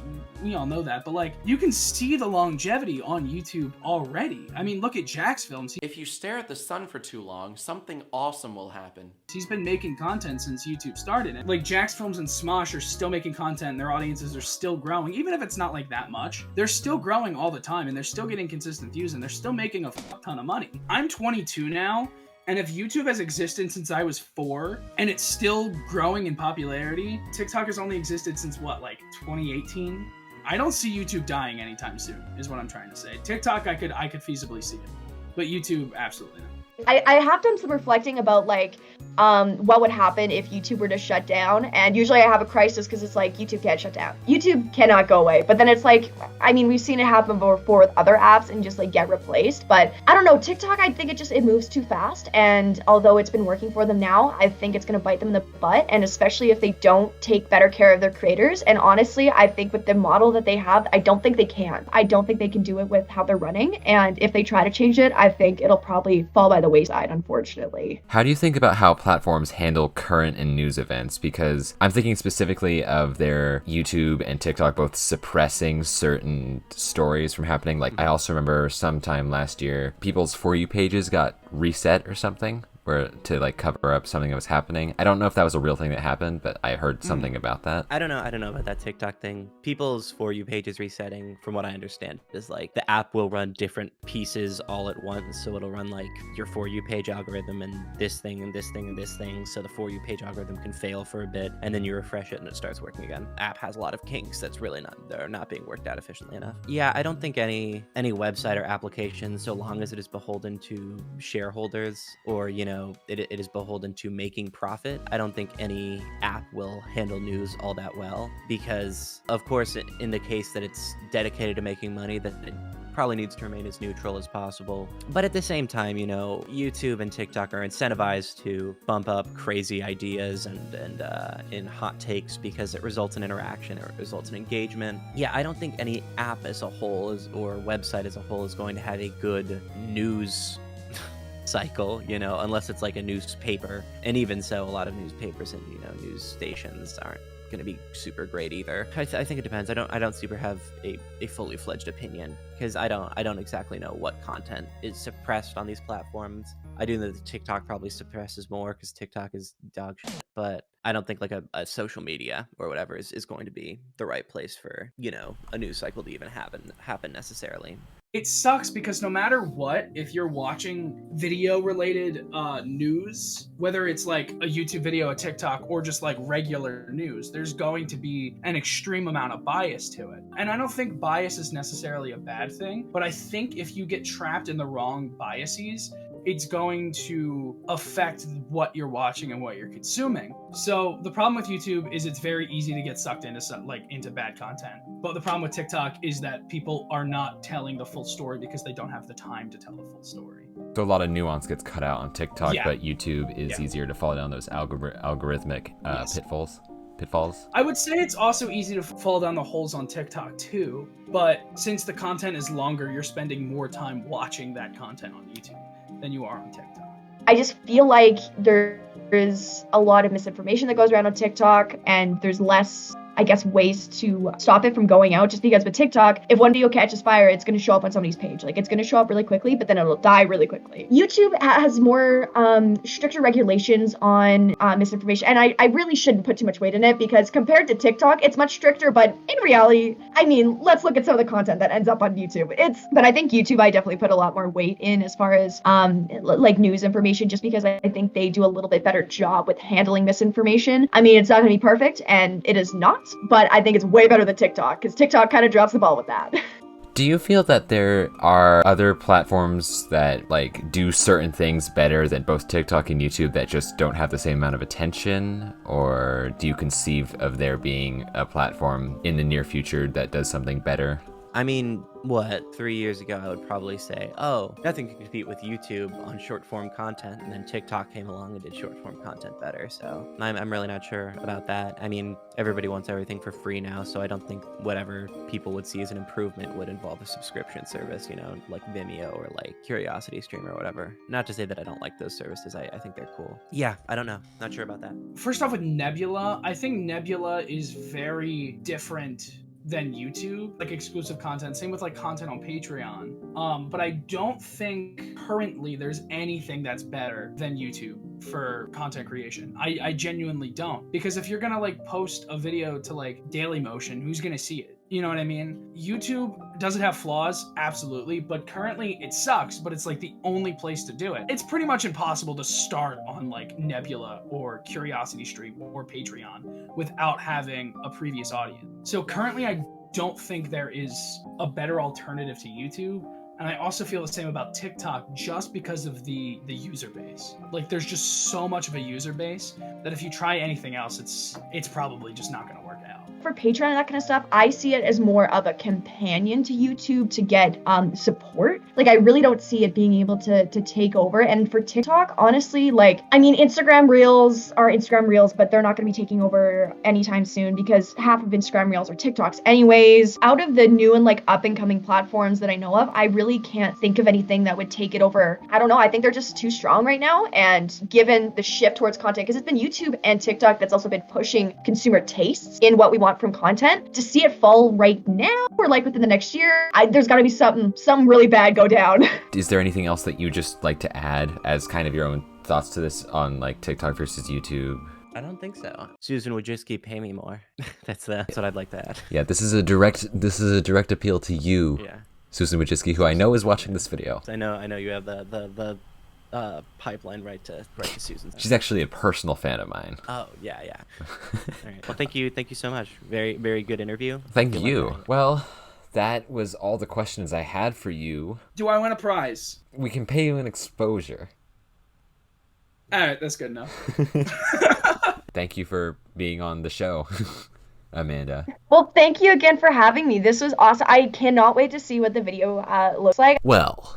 [SPEAKER 8] we all know that, but like you can see the longevity on YouTube already. I mean, look at Jack's films.
[SPEAKER 10] If you stare at the sun for too long, something awesome will happen.
[SPEAKER 8] He's been making content since YouTube started. And like Jack's films and Smosh are still making content, and their audiences are still growing, even if it's not like that much. They're still growing all the time, and they're still getting consistent views, and they're still making a fuck ton of money. I'm 22 now. And if YouTube has existed since I was 4 and it's still growing in popularity, TikTok has only existed since what, like 2018? I don't see YouTube dying anytime soon, is what I'm trying to say. TikTok, I could feasibly see it, but YouTube, absolutely not.
[SPEAKER 9] I have done some reflecting about like what would happen if YouTube were to shut down, and usually I have a crisis because it's like YouTube can't shut down. YouTube cannot go away, but then it's like, I mean, we've seen it happen before with other apps and just like get replaced, but I don't know, TikTok, I think it moves too fast, and although it's been working for them now, I think it's going to bite them in the butt, and especially if they don't take better care of their creators. And honestly, I think with the model that they have, I don't think they can. I don't think they can do it with how they're running, and if they try to change it, I think it'll probably fall by the wayside, unfortunately.
[SPEAKER 1] How do you think about how platforms handle current and news events? Because I'm thinking specifically of their YouTube and TikTok both suppressing certain stories from happening. Like I also remember sometime last year, people's For You pages got reset or something. where to like cover up something that was happening. I don't know if that was a real thing that happened, but I heard something about that.
[SPEAKER 6] I don't know about that TikTok thing. People's For You pages resetting, from what I understand, is like the app will run different pieces all at once. So it'll run like your For You page algorithm and this thing and this thing and this thing. So the For You page algorithm can fail for a bit, and then you refresh it and it starts working again. App has a lot of kinks that's really they're not being worked out efficiently enough. Yeah, I don't think any website or application, so long as it is beholden to shareholders or, you know, it is beholden to making profit, I don't think any app will handle news all that well, because of course in the case that it's dedicated to making money, that it probably needs to remain as neutral as possible. But at the same time, you know, YouTube and TikTok are incentivized to bump up crazy ideas and in hot takes because it results in interaction, or it results in engagement. Yeah, I don't think any app as a whole or website as a whole is going to have a good news cycle, you know, unless it's like a newspaper. And even so, a lot of newspapers and, you know, news stations aren't going to be super great either. I think it depends. I don't super have a fully fledged opinion, because I don't exactly know what content is suppressed on these platforms. I do know that TikTok probably suppresses more because TikTok is dog shit, but I don't think like a social media or whatever is going to be the right place for, you know, a news cycle to even happen necessarily.
[SPEAKER 8] It sucks because no matter what, if you're watching video related news, whether it's like a YouTube video, a TikTok, or just like regular news, there's going to be an extreme amount of bias to it. And I don't think bias is necessarily a bad thing, but I think if you get trapped in the wrong biases, it's going to affect what you're watching and what you're consuming. So the problem with YouTube is it's very easy to get sucked into bad content. But the problem with TikTok is that people are not telling the full story because they don't have the time to tell the full story.
[SPEAKER 1] So a lot of nuance gets cut out on TikTok,
[SPEAKER 8] Yeah.
[SPEAKER 1] but YouTube is easier to fall down those algorithmic pitfalls.
[SPEAKER 8] I would say it's also easy to fall down the holes on TikTok too, but since the content is longer, you're spending more time watching that content on YouTube than you are on TikTok.
[SPEAKER 9] I just feel like there is a lot of misinformation that goes around on TikTok, and there's less, I guess, ways to stop it from going out, just because with TikTok, if one video catches fire, it's going to show up on somebody's page. Like, it's going to show up really quickly, but then it'll die really quickly. YouTube has more stricter regulations on misinformation, and I really shouldn't put too much weight in it, because compared to TikTok, it's much stricter, but in reality, I mean, let's look at some of the content that ends up on YouTube. But I think YouTube, I definitely put a lot more weight in as far as like news information, just because I think they do a little bit better job with handling misinformation. I mean, it's not going to be perfect, and it is not, but I think it's way better than TikTok, because TikTok kind of drops the ball with that.
[SPEAKER 1] Do you feel that there are other platforms that like do certain things better than both TikTok and YouTube that just don't have the same amount of attention? Or do you conceive of there being a platform in the near future that does something better?
[SPEAKER 6] I mean, 3 years ago, I would probably say, oh, nothing can compete with YouTube on short form content. And then TikTok came along and did short form content better. So I'm really not sure about that. I mean, everybody wants everything for free now. So I don't think whatever people would see as an improvement would involve a subscription service, you know, like Vimeo or like CuriosityStream or whatever. Not to say that I don't like those services. I think they're cool. Yeah, I don't know. Not sure about that.
[SPEAKER 8] First off, with Nebula, I think Nebula is very different than YouTube, like exclusive content. Same with like content on Patreon. But I don't think currently there's anything that's better than YouTube for content creation. I genuinely don't, because if you're gonna like post a video to like Dailymotion, who's gonna see it? You know what I mean? YouTube, does it have flaws? Absolutely. But currently it sucks, but it's like the only place to do it. It's pretty much impossible to start on like Nebula or CuriosityStream or Patreon without having a previous audience. So currently I don't think there is a better alternative to YouTube. And I also feel the same about TikTok, just because of the user base. Like, there's just so much of a user base that if you try anything else, it's probably just not going to work out.
[SPEAKER 9] For Patreon and that kind of stuff, I see it as more of a companion to YouTube to get support. Like, I really don't see it being able to take over. And for TikTok, honestly, like, I mean, Instagram Reels are Instagram Reels, but they're not going to be taking over anytime soon, because half of Instagram Reels are TikToks anyways. Out of the new and like up and coming platforms that I know of, I really can't think of anything that would take it over. I don't know. I think they're just too strong right now. And given the shift towards content, because it's been YouTube and TikTok that's also been pushing consumer tastes in what we want from content, to see it fall right now or like within the next year, there's got to be some really bad go down.
[SPEAKER 1] Is there anything else that you just like to add as kind of your own thoughts to this on like TikTok versus YouTube?
[SPEAKER 6] I don't think so. Susan Wojcicki, pay me more. That's what I'd like to add.
[SPEAKER 1] Yeah, this is a direct appeal to you,
[SPEAKER 6] Yeah.
[SPEAKER 1] Susan Wojcicki, who I know is watching this video.
[SPEAKER 6] I know you have the pipeline right to Susan.
[SPEAKER 1] She's actually a personal fan of mine.
[SPEAKER 6] Oh yeah. All right. Well, thank you so much. Very very good interview.
[SPEAKER 1] Thank
[SPEAKER 6] Good
[SPEAKER 1] you.
[SPEAKER 6] luck.
[SPEAKER 1] Well, that was all the questions I had for you.
[SPEAKER 8] Do I win a prize?
[SPEAKER 1] We can pay you an exposure.
[SPEAKER 8] All right, that's good enough.
[SPEAKER 1] Thank you for being on the show, Amanda.
[SPEAKER 9] Well, thank you again for having me. This was awesome. I cannot wait to see what the video looks like.
[SPEAKER 1] Well,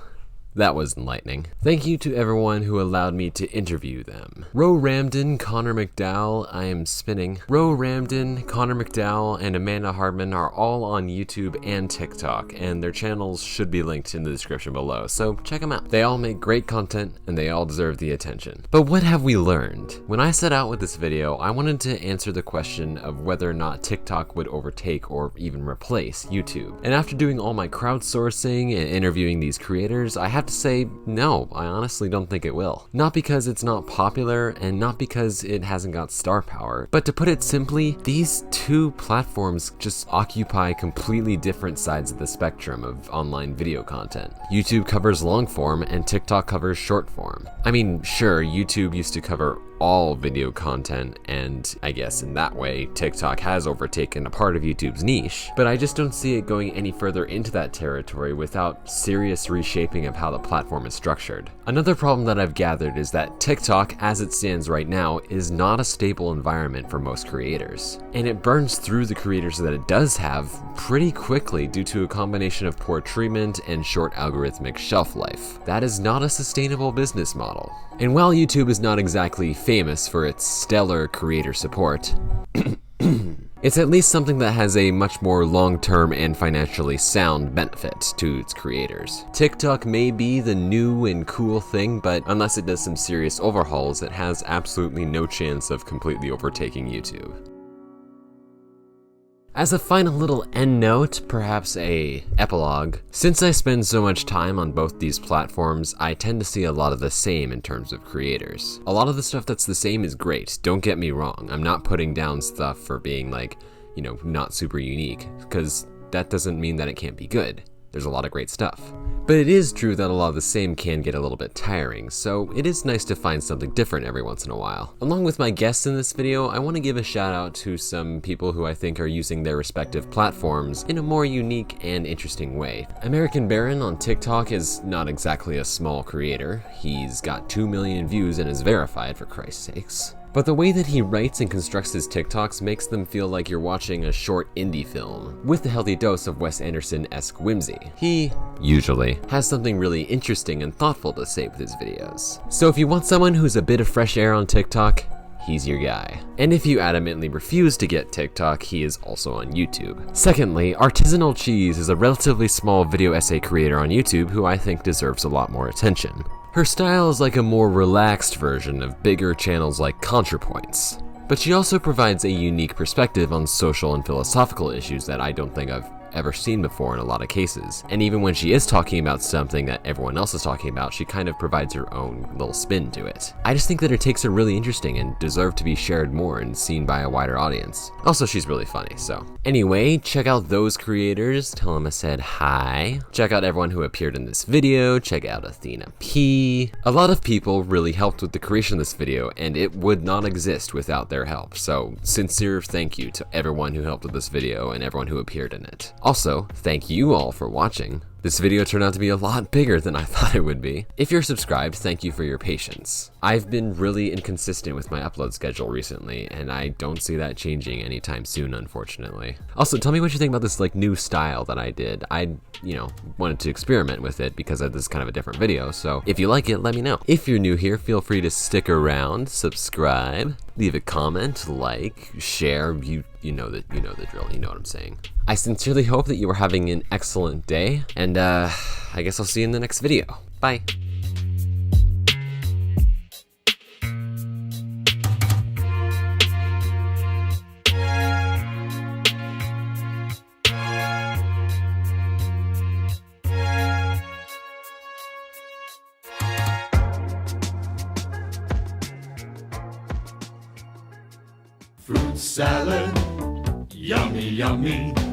[SPEAKER 1] that was enlightening. Thank you to everyone who allowed me to interview them. Ramdin, Connor McDowell, I am spinning. Ramdin, Connor McDowell, and Amanda Hardman are all on YouTube and TikTok, and their channels should be linked in the description below, so check them out. They all make great content, and they all deserve the attention. But what have we learned? When I set out with this video, I wanted to answer the question of whether or not TikTok would overtake or even replace YouTube. And after doing all my crowdsourcing and interviewing these creators, I have to say no, I honestly don't think it will. Not because it's not popular and not because it hasn't got star power, but to put it simply, these two platforms just occupy completely different sides of the spectrum of online video content. YouTube covers long form and TikTok covers short form. I mean, sure, YouTube used to cover all video content, and I guess in that way, TikTok has overtaken a part of YouTube's niche, but I just don't see it going any further into that territory without serious reshaping of how the platform is structured. Another problem that I've gathered is that TikTok, as it stands right now, is not a stable environment for most creators, and it burns through the creators that it does have pretty quickly due to a combination of poor treatment and short algorithmic shelf life. That is not a sustainable business model. And while YouTube is not exactly famous for its stellar creator support, it's at least something that has a much more long-term and financially sound benefit to its creators. TikTok may be the new and cool thing, but unless it does some serious overhauls, it has absolutely no chance of completely overtaking YouTube. As a final little end note, perhaps a epilogue, since I spend so much time on both these platforms, I tend to see a lot of the same in terms of creators. A lot of the stuff that's the same is great, don't get me wrong. I'm not putting down stuff for being like, you know, not super unique, because that doesn't mean that it can't be good. There's a lot of great stuff. But it is true that a lot of the same can get a little bit tiring, so it is nice to find something different every once in a while. Along with my guests in this video, I want to give a shout out to some people who I think are using their respective platforms in a more unique and interesting way. American Baron on TikTok is not exactly a small creator. He's got 2 million views and is verified, for Christ's sakes. But the way that he writes and constructs his TikToks makes them feel like you're watching a short indie film, with a healthy dose of Wes Anderson-esque whimsy. He, usually, has something really interesting and thoughtful to say with his videos. So if you want someone who's a bit of fresh air on TikTok, he's your guy. And if you adamantly refuse to get TikTok, he is also on YouTube. Secondly, Artisanal Cheese is a relatively small video essay creator on YouTube who I think deserves a lot more attention. Her style is like a more relaxed version of bigger channels like ContraPoints, but she also provides a unique perspective on social and philosophical issues that I don't think I've ever seen before in a lot of cases. And even when she is talking about something that everyone else is talking about, she kind of provides her own little spin to it. I just think that her takes are really interesting and deserve to be shared more and seen by a wider audience. Also, she's really funny, so. Anyway, check out those creators, tell them I said hi. Check out everyone who appeared in this video, check out Athena P. A lot of people really helped with the creation of this video, and it would not exist without their help, so sincere thank you to everyone who helped with this video and everyone who appeared in it. Also, thank you all for watching. This video turned out to be a lot bigger than I thought it would be. If you're subscribed, thank you for your patience. I've been really inconsistent with my upload schedule recently, and I don't see that changing anytime soon, unfortunately. Also, tell me what you think about this like new style that I did. I, wanted to experiment with it because this is kind of a different video, so if you like it, let me know. If you're new here, feel free to stick around, subscribe, leave a comment, like, share, you know the drill, you know what I'm saying. I sincerely hope that you are having an excellent day, and I guess I'll see you in the next video. Bye.
[SPEAKER 11] Fruit salad, yummy, yummy.